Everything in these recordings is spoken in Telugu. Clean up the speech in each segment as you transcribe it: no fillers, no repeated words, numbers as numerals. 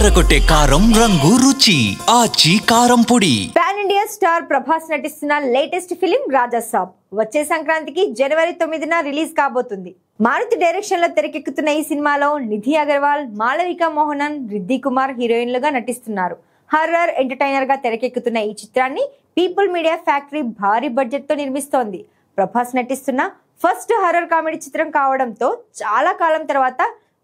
అదరగొట్టే కారం రంగు రుచి ఆచి కారం పొడి. పాన్ ఇండియా స్టార్ ప్రభాస్ నటిస్తున్న లేటెస్ట్ ఫిలిం రాజాసాబ్ వచ్చే సంక్రాంతికి జనవరి 9న రిలీజ్ కాబోతుంది. మారుతి డైరెక్షన్ లో తెరకెక్కుతున్న ఈ సినిమాలో నిధి అగర్వాల్, మాళవిక మోహనన్, రిద్ది కుమార్ హీరోయిన్లుగా నటిస్తున్నారు. హర్రర్ ఎంటర్టైనర్ గా తెరకెక్కుతున్న ఈ చిత్రాన్ని పీపుల్ మీడియా ఫ్యాక్టరీ భారీ బడ్జెట్ తో నిర్మిస్తోంది. ప్రభాస్ నటిస్తున్న ఫస్ట్ హర్రర్ కామెడీ చిత్రం కావడంతో చాలా కాలం తర్వాత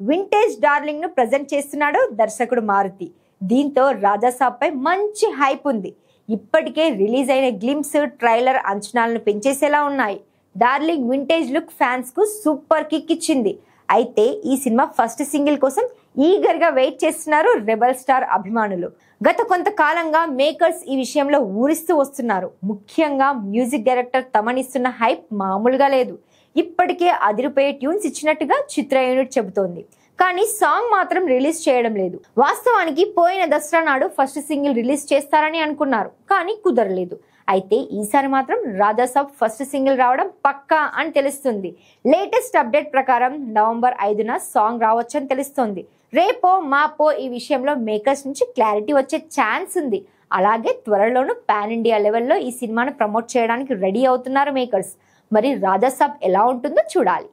వింటేజ్ డార్లింగ్ ను ప్రజెంట్ చేస్తున్నాడు దర్శకుడు మారుతి. దీంతో రాజాసాబ్ పై మంచి హైప్ ఉంది. ఇప్పటికే రిలీజ్ అయిన గ్లిమ్స్, ట్రైలర్ అంచనాలను పెంచేసేలా ఉన్నాయి. డార్లింగ్ వింటేజ్ లుక్ ఫ్యాన్స్ కు సూపర్ కిక్ ఇచ్చింది. అయితే ఈ సినిమా ఫస్ట్ సింగిల్ కోసం ఈగర్ గా వెయిట్ చేస్తున్నారు రెబల్ స్టార్ అభిమానులు. గత కొంతకాలంగా మేకర్స్ ఈ విషయంలో ఊరిస్తూ వస్తున్నారు. ముఖ్యంగా మ్యూజిక్ డైరెక్టర్ తమనిస్తున్న హైప్ మామూలుగా లేదు. ఇప్పటికే అదిరిపోయే ట్యూన్స్ ఇచ్చినట్టుగా చిత్ర యూనిట్ చెబుతోంది. కానీ సాంగ్ మాత్రం రిలీజ్ చేయడం లేదు. వాస్తవానికి పోయిన దసరా నాడు ఫస్ట్ సింగిల్ రిలీజ్ చేస్తారని అనుకున్నారు, కానీ కుదరలేదు. అయితే ఈసారి మాత్రం రాజాసాబ్ ఫస్ట్ సింగిల్ రావడం పక్కా అని తెలుస్తుంది. లేటెస్ట్ అప్డేట్ ప్రకారం నవంబర్ 5న సాంగ్ రావచ్చని తెలుస్తోంది. రేపో మాపో ఈ విషయంలో మేకర్స్ నుంచి క్లారిటీ వచ్చే ఛాన్స్ ఉంది. అలాగే త్వరలోనూ పాన్ ఇండియా లెవెల్లో ఈ సినిమాను ప్రమోట్ చేయడానికి రెడీ అవుతున్నారు మేకర్స్. మరి రాజాసాబ్ ఎలా ఉంటుందో చూడాలి.